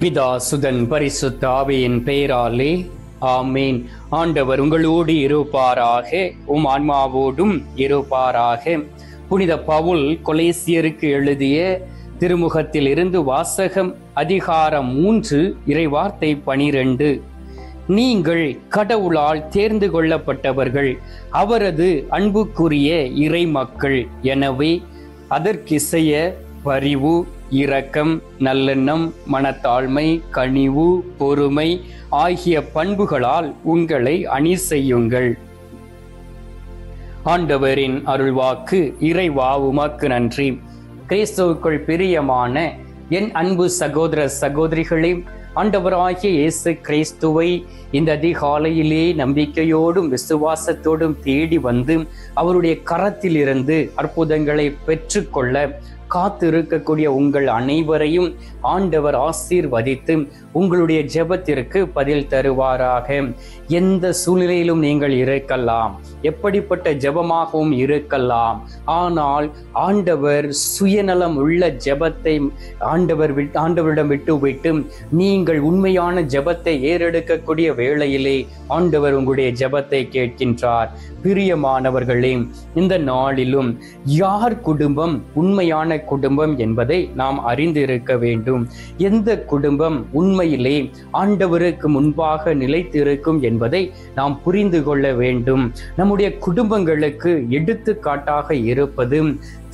பிதா சுதன் பரிசுத்த ஆவியின் பெயராலே ஆமேன். ஆண்டவர் உங்களோடு இருப்பாராக, உம் ஆன்மாவோடும் இருப்பாராக. புனித பவுல் கொலேசியருக்கு எழுதிய திருமுகத்தில் இருந்து வாசகம், அதிகாரம் 3, இறைவார்த்தை 12. நீங்கள் கடவுளால் தேர்ந்து கொள்ளப்பட்டவர்கள், அவரது அன்புக்குரிய இறை மக்கள். எனவே அதற்கிசைய பரிவு, இரக்கம், நல்லெண்ணம், மனத்தாழ்மை, கனிவு, பொறுமை ஆகிய பண்புகளால் உங்களை அணி செய்யுங்கள். ஆண்டவரின் அருள்வாக்கு. இறைவா உமக்கு நன்றி. கிறிஸ்துவுக்குள் பிரியமான என் அன்பு சகோதர சகோதரிகளே, ஆண்டவராகிய இயேசு கிறிஸ்துவை இந்த அதிகாலையிலே நம்பிக்கையோடும் விசுவாசத்தோடும் தேடி வந்து அவருடைய கரத்திலிருந்து அற்புதங்களை பெற்றுக்கொள்ள காத்திருக்கக்கூடிய உங்கள் அனைவரையும் ஆண்டவர் ஆசீர்வதித்து உங்களுடைய ஜெபத்திற்கு பதில் தருவாராக. எந்த சூழ்நிலையிலும் நீங்கள் இருக்கலாம், எப்படிப்பட்ட ஜெபமாகவும் இருக்கலாம். ஆனால் ஆண்டவர் சுயநலம் உள்ள ஜெபத்தை ஆண்டவரிடம் விட்டுவிட்டு நீங்கள் உண்மையான ஜெபத்தை ஏறெடுக்கக்கூடிய வேளையிலே ஆண்டவர் உங்களுடைய ஜெபத்தை கேட்கின்றார். பிரியமானவர்களே, இந்த நாளிலும் யார் குடும்பம் உண்மையான குடும்பம் என்பதை நாம் அறிந்திருக்க வேண்டும். எந்த குடும்பம் உண்மையிலே ஆண்டவருக்கு முன்பாக நிலைத்திருக்கும் என்பதை நாம் புரிந்து கொள்ள வேண்டும். நம்முடைய குடும்பங்களுக்கு எடுத்துக்காட்டாக இருப்பது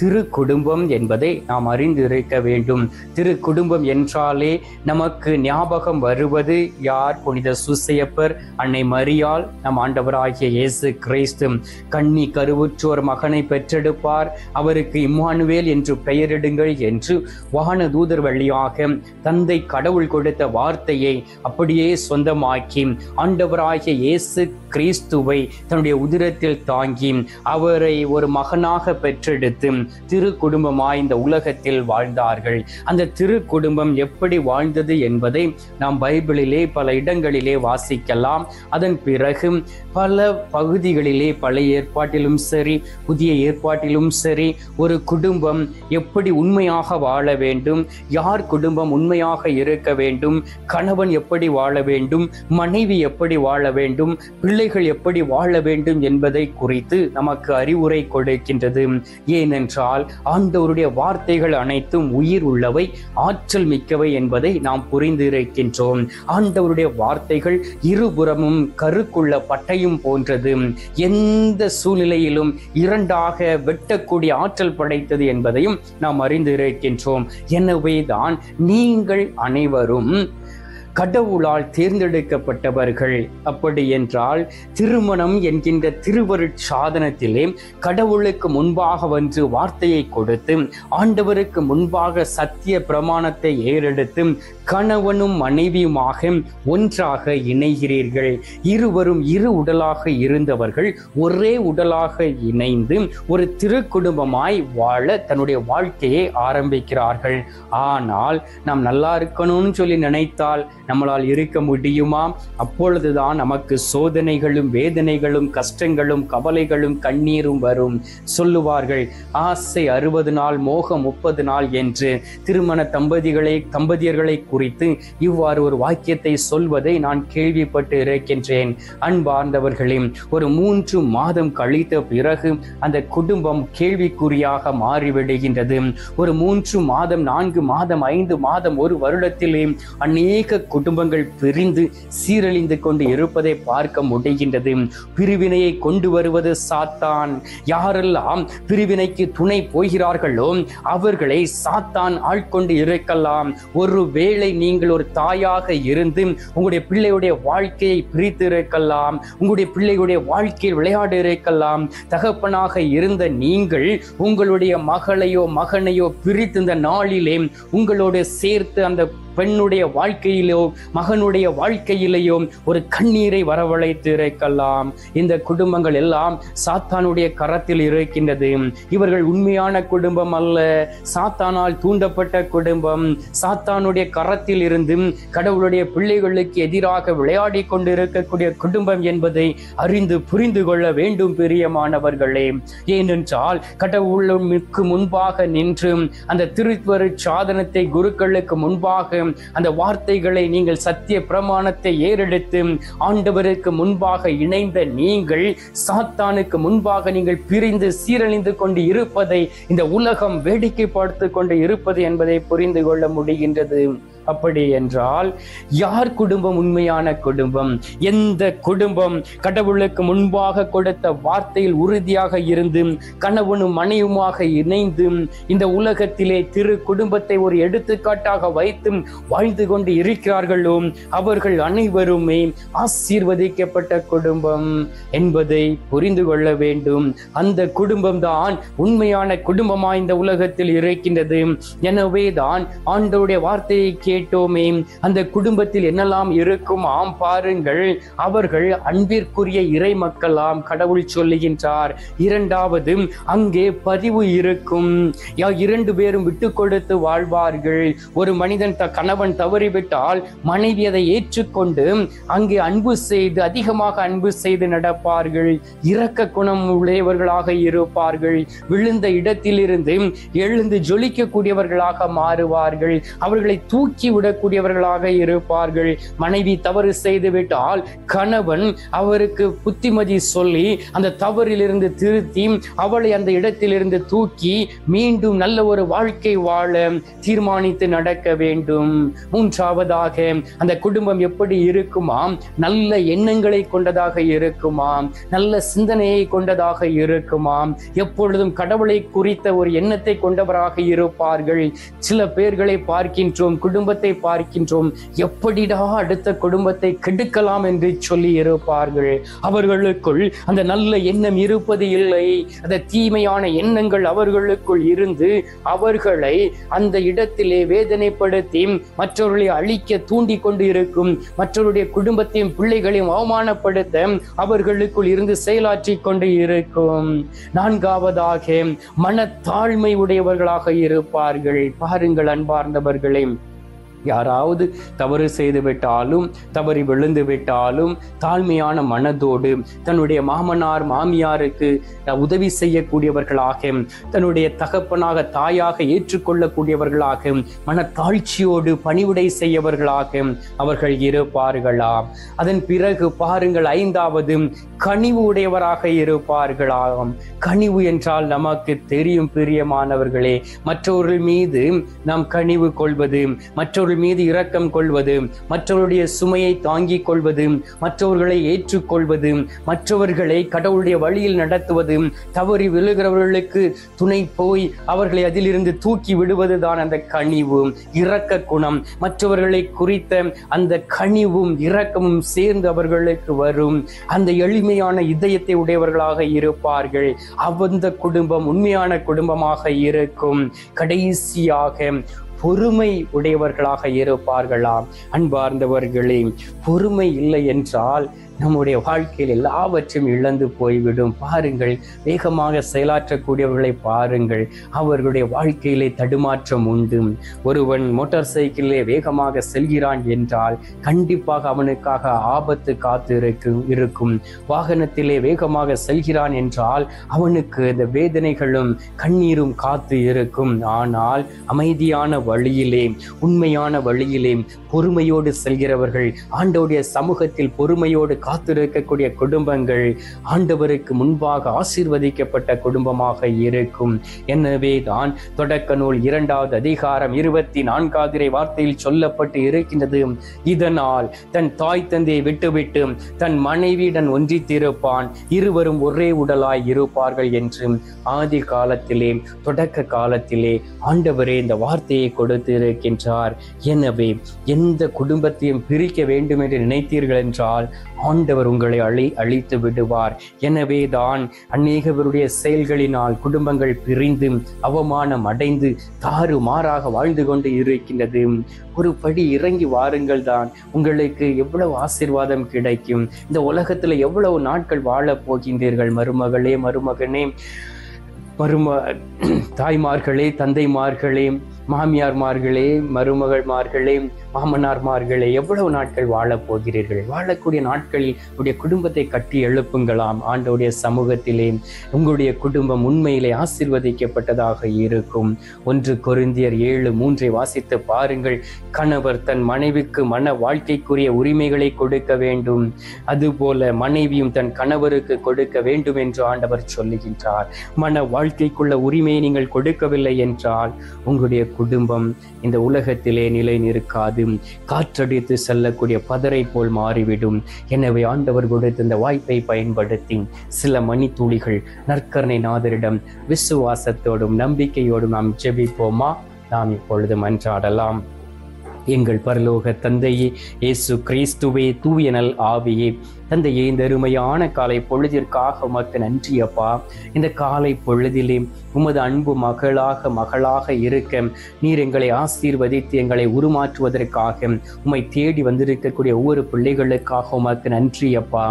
திரு குடும்பம் என்பதை நாம் அறிந்திருக்க வேண்டும். திரு குடும்பம் என்றாலே நமக்கு ஞாபகம் வருவது யார்? புனித சூசையப்பர், அன்னை மரியாள், நம் ஆண்டவராகிய இயேசு கிறிஸ்து. கன்னி கருவுற்றோர் மகனை பெற்றெடுப்பார், அவருக்கு இம்மானுவேல் என்று பெயரிடுங்கள் என்று வானதூதர் வழியாக தந்தை கடவுள் கொடுத்த வார்த்தையை அப்படியே சொந்தமாக்கி ஆண்டவராகிய இயேசு கிறிஸ்துவை தன்னுடைய உதிரத்தில் தாங்கி அவரை ஒரு மகனாக பெற்றெடுத்து திரு குடும்பமாய் இந்த உலகத்தில் வாழ்ந்தார்கள். அந்த திரு குடும்பம் எப்படி வாழ்ந்தது என்பதை நாம் பைபிளிலே பல இடங்களிலே வாசிக்கலாம். அதன் பிறகு பல பகுதிகளிலே, பழைய ஏற்பாட்டிலும் சரி புதிய ஏற்பாட்டிலும் சரி, ஒரு குடும்பம் எப்படி உண்மையாக வாழ வேண்டும், யார் குடும்பம் உண்மையாக இருக்க வேண்டும், கணவன் எப்படி வாழ வேண்டும், மனைவி எப்படி வாழ வேண்டும், பிள்ளைகள் எப்படி வாழ வேண்டும் என்பதை குறித்து நமக்கு அறிவுரை கொடுக்கின்றது. ஏனென்றால் ஆண்டவருடைய வார்த்தைகள் அனைத்தும் உயிர் உள்ளவை, ஆற்றல் மிக்கவை என்பதை நாம் புரிந்திருக்கின்றோம். ஆண்டவருடைய வார்த்தைகள் இருபுறமும் கருக்குள்ள பட்டயம் போன்றது, எந்த சூழ்நிலையிலும் இரண்டாக வெட்டக்கூடிய ஆற்றல் படைத்தது என்பதையும் நாம் அறிந்திருக்கின்றோம். எனவேதான் நீங்கள் அனைவரும் கடவுளால் தேர்ந்தெடுக்கப்பட்டவர்கள். அப்படி என்றால் திருமணம் என்கின்ற திருவருட் சாதனத்திலே கடவுளுக்கு முன்பாக வந்து வார்த்தையை கொடுத்து ஆண்டவருக்கு முன்பாக சத்திய பிரமாணத்தை ஏறெடுத்து கணவனும் மனைவியுமாக ஒன்றாக இணைகிறீர்கள். இருவரும் இரு உடலாக இருந்தவர்கள் ஒரே உடலாக இணைந்து ஒரு திரு குடும்பமாய் வாழ தன்னுடைய வாழ்க்கையை ஆரம்பிக்கிறார்கள். ஆனால் நாம் நல்லா இருக்கணும்னு சொல்லி நினைத்தால் நம்மளால் இருக்க முடியுமா? அப்பொழுதுதான் நமக்கு சோதனைகளும் வேதனைகளும் கஷ்டங்களும் கவலைகளும் கண்ணீரும் வரும். சொல்லுவார்கள், ஆசை 60 நாள், மோகம் 30 நாள் என்று. திருமண தம்பதியர்களை குறித்து இவ்வாறு ஒரு வாக்கியத்தை சொல்வதை நான் கேள்விப்பட்டு இருக்கின்றேன். அன்பார்ந்தவர்களே, ஒரு 3 மாதம் கழித்த பிறகு அந்த குடும்பம் கேள்விக்குறியாக மாறிவிடுகின்றது. ஒரு 3 மாதம், 4 மாதம், 5 மாதம், ஒரு வருடத்திலே அநேக குடும்பங்கள் பிரிந்து சீரழிந்து கொண்டு இருப்பதை பார்க்க முடிகின்றது. பிரிவினையை கொண்டு வருவது சாத்தான். யாரெல்லாம் பிரிவினைக்கு துணை போகிறார்களோ அவர்களை சாத்தான் ஆட்கொண்டு இருக்கலாம். ஒருவேளை நீங்கள் ஒரு தாயாக இருந்து உங்களுடைய பிள்ளையுடைய வாழ்க்கையை பிரித்து இருக்கலாம், உங்களுடைய பிள்ளையுடைய வாழ்க்கையில் விளையாடி இருக்கலாம். தகப்பனாக இருந்த நீங்கள் உங்களுடைய மகளையோ மகனையோ பிரித்து இந்த நாளிலே உங்களோடு சேர்த்து அந்த பெண்ணுடைய வாழ்க்கையிலோ மகனுடைய வாழ்க்கையிலேயோ ஒரு கண்ணீரை வரவழைத்து இருக்கலாம். இந்த குடும்பங்கள் எல்லாம் சாத்தானுடைய கரத்தில் இருக்கின்றது. இவர்கள் உண்மையான குடும்பம் அல்ல, சாத்தானால் தூண்டப்பட்ட குடும்பம். சாத்தானுடைய கரத்தில் இருந்து கடவுளுடைய பிள்ளைகளுக்கு எதிராக விளையாடி கொண்டு இருக்கக்கூடிய குடும்பம் என்பதை அறிந்து புரிந்து கொள்ள வேண்டும் பிரியமானவர்களே. ஏனென்றால் கடவுளுக்கு முன்பாக நின்று அந்த திருவருட் சாதனத்தை குருக்களுக்கு முன்பாக அந்த வார்த்தைகளை நீங்கள் சத்திய பிரமாணத்தை ஏறெடுத்து ஆண்டவருக்கு முன்பாக இணைந்த நீங்கள் சாத்தானுக்கு முன்பாக நீங்கள் பிரிந்து சீரழிந்து கொண்டு இருப்பதை இந்த உலகம் வேடிக்கை பார்த்து கொண்டு இருப்பது என்பதை புரிந்து கொள்ள முடிகின்றது. அப்படி என்றால் யார் குடும்பம் உண்மையான குடும்பம்? எந்த குடும்பம் கடவுளுக்கு முன்பாக கொடுத்த வார்த்தையில் உறுதியாக இருந்து கணவனும் மனைவியுமாக இணைந்து இந்த உலகத்திலே திரு குடும்பத்தை ஒரு எடுத்துக்காட்டாக வைத்து வாழ்ந்து கொண்டு இருக்கிறார்களோ அவர்கள் அனைவருமே ஆசீர்வதிக்கப்பட்ட குடும்பம் என்பதை புரிந்து கொள்ள வேண்டும். அந்த குடும்பம் தான் உண்மையான குடும்பமாய் இந்த உலகத்தில் இருக்கின்றது. எனவே தான் ஆண்டவருடைய வார்த்தையை கேட்டோமே, அந்த குடும்பத்தில் என்னெல்லாம் இருக்கும்? ஆம், பாருங்கள், அவர்கள் அன்பிற்குரிய இறை மக்களாம் கடவுள் சொல்லுகின்றார். இரண்டாவது, அங்கே பதிவு இருக்கும். இரண்டு பேரும் விட்டு கொடுத்து வாழ்வார்கள். ஒரு மனிதன் கணவன் தவறிவிட்டால் மனைவி அதை ஏற்றுக்கொண்டு அங்கே அன்பு செய்து அதிகமாக அன்பு செய்து நடப்பார்கள். இரக்க குணம் உடையவர்களாக இருப்பார்கள். விழுந்த இடத்திலிருந்து எழுந்து ஜொலிக்கக்கூடியவர்களாக மாறுவார்கள். அவர்களை தூக்கி விடக்கூடியவர்களாக இருப்பார்கள். மனைவி தவறு செய்து விட்டால் கணவன் அவருக்கு புத்திமதி சொல்லி அந்த தவறிலிருந்து திருத்தி அவளை அந்த இடத்திலிருந்து தூக்கி மீண்டும் நல்ல ஒரு வாழ்க்கை வாழ தீர்மானித்து நடக்க வேண்டும். மூன்றாவதாக, அந்த குடும்பம் எப்படி இருக்குமாம்? நல்ல எண்ணங்களை கொண்டதாக இருக்குமாம், நல்ல சிந்தனையை கொண்டதாக இருக்குமாம், எப்பொழுதும் கடவுளை குறித்த ஒரு எண்ணத்தை கொண்டவராக இருப்பார்கள். சில பேர்களை பார்க்கின்றோம், குடும்பத்தை பார்க்கின்றோம், எப்படிடா அடுத்த குடும்பத்தை கெடுக்கலாம் என்று சொல்லி இருப்பார்கள். அவர்களுக்குள் அந்த நல்ல எண்ணம் இருப்பது இல்லை. அந்த தீமையான எண்ணங்கள் அவர்களுக்குள் இருந்து அவர்களை அந்த இடத்திலே வேதனைப்படுத்தி மற்றவர்களை அழிக்க தூண்டி கொண்டு இருக்கும். மற்றவருடைய குடும்பத்தையும் பிள்ளைகளையும் அவமானப்படுத்த அவர்களுக்குள் இருந்து செயலாற்றி கொண்டு இருக்கும். நான்காவதாக, மனத்தாழ்மை உடையவர்களாக இருப்பார்கள். பாருங்கள் அன்பார்ந்தவர்களே, யாராவது தவறு செய்து விட்டாலும் தவறி விழுந்து விட்டாலும் தாழ்மையான மனதோடு தன்னுடைய மாமனார் மாமியாருக்கு உதவி செய்யக்கூடியவர்களாக, தன்னுடைய தகப்பனாக தாயாக ஏற்றுக்கொள்ளக்கூடியவர்களாக, மனத்தாழ்ச்சியோடு பணிவிடை செய்யவர்களாக அவர்கள் இருப்பார்களாம். அதன் பிறகு பாருங்கள், ஐந்தாவது, கனிவு உடையவராக இருப்பார்களாம். கனிவு என்றால் நமக்கு தெரியும் பிரியமானவர்களே, மற்றவர்கள் மீது நாம் கனிவு கொள்வது, மற்றவர்கள் மீது இரக்கம் கொள்வது, மற்றவருடைய சுமையை தாங்கிக் கொள்வது, மற்றவர்களை ஏற்றுக்கொள்வது, மற்றவர்களை கடவுளுடைய வழியில் நடத்துவது, தவறி விழுகிறவர்களுக்கு துணை போய் அவர்களை அதிலிருந்து தூக்கி விடுவதுதான் அந்த கனிவு, இரக்க குணம். மற்றவர்களை குறித்த அந்த கனிவும் இரக்கமும் சேர்ந்து அவர்களுக்கு வரும். அந்த எளிமையான இதயத்தை உடையவர்களாக இருப்பார்கள். அந்த குடும்பம் உண்மையான குடும்பமாக இருக்கும். கடைசியாக பொறுமை உடையவர்களாக இருப்பார்களாம். அன்பார்ந்தவர்களே, பொறுமை இல்லை என்றால் நம்முடைய வாழ்க்கையில் எல்லாவற்றையும் இழந்து போய்விடும். பாருங்கள், வேகமாக செயலாற்றக்கூடியவர்களை பாருங்கள், அவர்களுடைய வாழ்க்கையிலே தடுமாற்றம் உண்டு. ஒருவன் மோட்டார் சைக்கிளிலே வேகமாக செல்கிறான் என்றால் கண்டிப்பாக அவனுக்காக ஆபத்து காத்து இருக்கும். வாகனத்திலே வேகமாக செல்கிறான் என்றால் அவனுக்கு இந்த வேதனைகளும் கண்ணீரும் காத்து இருக்கும். ஆனால் அமைதியான வழியிலே, உண்மையான வழியிலே பொறுமையோடு செல்கிறவர்கள், ஆண்டவருடைய சமூகத்தில் பொறுமையோடு காத்திருக்கக்கூடிய குடும்பங்கள் ஆண்டவருக்கு முன்பாக ஆசீர்வதிக்கப்பட்ட குடும்பமாக இருக்கும். எனவே தான் தொடக்க நூல் 2வது அதிகாரம் 24வது வார்த்தையில் சொல்லப்பட்டு இருக்கின்றது, இதனால் தன் தாய் தந்தையை விட்டுவிட்டு தன் மனைவியுடன் ஒன்றித்திருப்பான், இருவரும் ஒரே உடலாய் இருப்பார்கள் என்று ஆதி காலத்திலே, தொடக்க காலத்திலே ஆண்டவரே இந்த வார்த்தையை கொடுத்து இருக்கின்றார். எனவே எந்த குடும்பத்தையும் பிரிக்க வேண்டும் என்று நினைத்தீர்கள் என்றால் ஆண்டவர் உங்களை அழித்து விடுவார். எனவே தான் அநேகருடைய செயல்களினால் குடும்பங்கள் பிரிந்து அவமானம் அடைந்து தாறுமாறாக வாழ்ந்து கொண்டு இருக்கின்றது. ஒரு படி இறங்கி வாருங்கள் தான் உங்களுக்கு எவ்வளவு ஆசீர்வாதம் கிடைக்கும். இந்த உலகத்துல எவ்வளவு நாட்கள் வாழப் போகின்றீர்கள். மருமகளே, மருமகனே, தாய்மார்களே, தந்தைமார்களே, மாமியார்மார்களே, மருமகள்மார்களே, மாமனார்மார்களே, எவ்வளவு நாட்கள் வாழப் போகிறீர்கள்? வாழக்கூடிய நாட்களில் உடைய குடும்பத்தை கட்டி எழுப்புங்களாம். ஆண்டவருடைய சமூகத்திலே உங்களுடைய குடும்பம் உண்மையிலே ஆசீர்வதிக்கப்பட்டதாக இருக்கும். 1 கொரிந்தியர் 7:3 வாசித்து பாருங்கள். கணவர் தன் மனைவிக்கு மன வாழ்க்கைக்குரிய உரிமைகளை கொடுக்க வேண்டும், அதுபோல மனைவியும் தன் கணவருக்கு கொடுக்க வேண்டும் என்று ஆண்டவர் சொல்லுகின்றார். மன வாழ்க்கைக்குள்ள உரிமையை நீங்கள் கொடுக்கவில்லை என்றால் உங்களுடைய குடும்பம் இந்த உலகத்திலே நிலை நிற்காது, காற்றடித்து செல்லக்கூடிய பதரை போல் மாறிவிடும். எனவே ஆண்டவர் கொடுத்த இந்த வாய்ப்பை பயன்படுத்தி சில மணித்துளிகள் நற்கருணை நாதரிடம் விசுவாசத்தோடும் நம்பிக்கையோடும் நாம் ஜெபிப்போமா? நாம் இப்பொழுது மன்றாடலாம். எங்கள் பரலோக தந்தையே, இயேசு கிறிஸ்துவே, தூய நல் ஆவியே, தந்தையே, இந்த அருமையான காலை பொழுதிற்காக உமக்கு நன்றி அப்பா. இந்த காலை பொழுதிலே உமது அன்பு மகளாக இருக்க நீர் எங்களை ஆசீர்வதித்து எங்களை உருமாற்றுவதற்காக உம்மை தேடி வந்திருக்கக்கூடிய ஒவ்வொரு பிள்ளைகளுக்காக உமக்கு நன்றி அப்பா.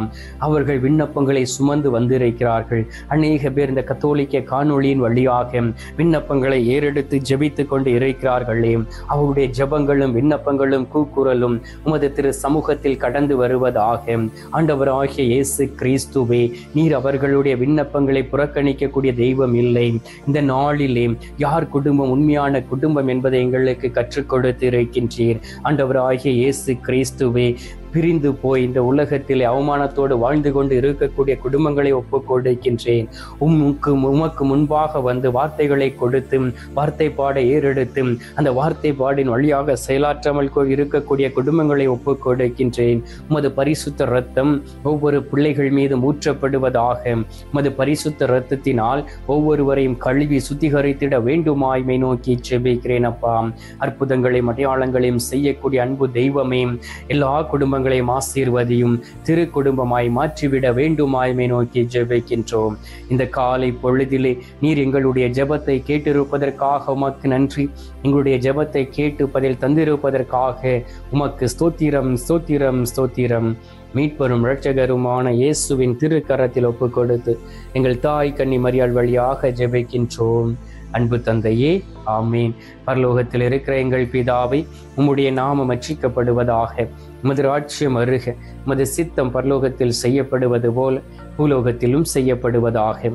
அவர்கள் விண்ணப்பங்களை சுமந்து வந்திருக்கிறார்கள். அநேக பேர் இந்த கத்தோலிக்க காணொளியின் வழியாக விண்ணப்பங்களை ஏறெடுத்து ஜெபித்து கொண்டு இருக்கிறார்களே. அவருடைய ஜெபங்களும் விண்ணப்பங்களும் கூக்குரலும் உமது திரு சமூகத்தில் கடந்து வருவதாக. ஆண்டவராகிய இயேசு கிறிஸ்துவே, நீர் அவர்களுடைய விண்ணப்பங்களை புறக்கணிக்கக்கூடிய தெய்வம் இல்லை. இந்த நாளிலே யார் குடும்பம் உண்மையான குடும்பம் என்பதை எங்களுக்கு கற்றுக் கொடுத்து இருக்கின்றீர். ஆண்டவராகிய இயேசு கிறிஸ்துவே, பிரிந்து போய் இந்த உலகத்திலே அவமானத்தோடு வாழ்ந்து கொண்டு இருக்கக்கூடிய குடும்பங்களை ஒப்புக் கொடுக்கின்றேன். உமக்கு முன்பாக வந்து வார்த்தைகளை கொடுத்து வார்த்தை பாட ஏறெடுத்து அந்த வார்த்தை பாடின் வழியாக செயலாற்றாமல் இருக்கக்கூடிய குடும்பங்களை ஒப்புக் கொடுக்கின்றேன். உமது பரிசுத்த இரத்தம் ஒவ்வொரு பிள்ளைகள் மீதும் ஊற்றப்படுவதாக. உமது பரிசுத்த இரத்தத்தினால் ஒவ்வொருவரையும் கழுவி சுத்திகரித்திட வேண்டுமாய்மை நோக்கி ஜெபிக்கிறேன் அப்பா. அற்புதங்களையும் அடையாளங்களையும் செய்யக்கூடிய அன்பு தெய்வமே, எல்லா குடும்பங்களையும் ஆசீர்வதியும் திரு குடும்பமாய் மாற்றிவிட வேண்டுமாய்மை நோக்கி ஜெபிக்கின்றோம். இந்த காலை பொழுதிலே நீர் எங்களுடைய ஜெபத்தை கேட்டிருப்பதற்காக உமக்கு நன்றி. எங்களுடைய ஜெபத்தை கேட்டு பதில் தந்திருப்பதற்காக உமக்கு ஸ்தோத்திரம், ஸ்தோத்திரம், ஸ்தோத்திரம். மீட்பரும் இரட்சகருமான இயேசுவின் திருக்கரத்தில் ஒப்பு கொடுத்து எங்கள் தாய் கன்னி மரியாள் வழியாக ஜெபிக்கின்றோம். அன்பு தந்தையே, ஆமீன். பரலோகத்தில் இருக்கிற எங்கள் பிதாவை, உம்முடைய நாமம் அர்ச்சிக்கப்படுவதாக. உமது ராஜ்யம் வருக. உமது சித்தம் பரலோகத்தில் செய்யப்படுவது போல பூலோகத்திலும் செய்யப்படுவதாக.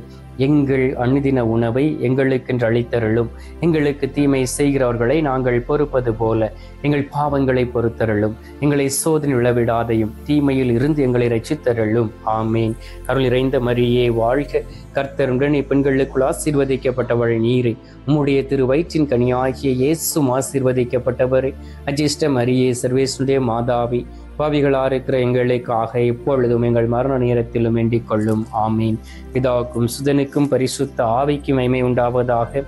எங்கள் அனுதின உணவை எங்களுக்கென்று அளித்தருளும். எங்களுக்கு தீமை செய்கிறவர்களை நாங்கள் பொறுப்பது போல எங்கள் பாவங்களை பொறுத்தருளும். எங்களை சோதனை விழவிடாதையும் தீமையில் இருந்து எங்களை ரட்சித்தருளும். ஆமீன். அருள் இறைந்த மரியே வாழ்க. கர்த்தர் உடனே பெண்களுக்குள் ஆசீர்வதிக்கப்பட்டவள் நீரே. உம்முடைய திரு வயிற்றின் கனியாகிய இயேசும் ஆசீர்வதிக்கப்பட்டவரே. அஜிஷ்ட மரியே, சர்வேசுடைய மாதாவி, பாவிகளா இருக்கிற எங்களுக்காக இப்பொழுதும் எங்கள் மரண நேரத்திலும் வேண்டிக் கொள்ளும். ஆமீன். பிதாவுக்கும் சுதனுக்கும் பரிசுத்த ஆவிக்கும் மகிமை உண்டாவதாக.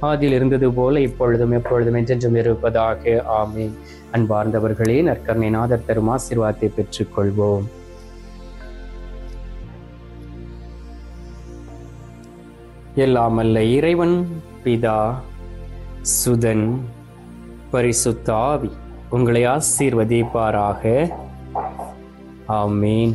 ஆதியில் இருந்தது போல இப்பொழுதும் எப்பொழுதும் என்றென்றும் இருப்பதாக. ஆமீன். அன்பார்ந்தவர்களே, நற்கருணை நாதர் தரும் ஆசீர்வாதத்தை பெற்றுக்கொள்வோம். எல்லாமல்ல இறைவன் பிதா, சுதன், பரிசுத்த ஆவி உங்களை ஆசீர்வதிப்பாராக. ஆமீன்.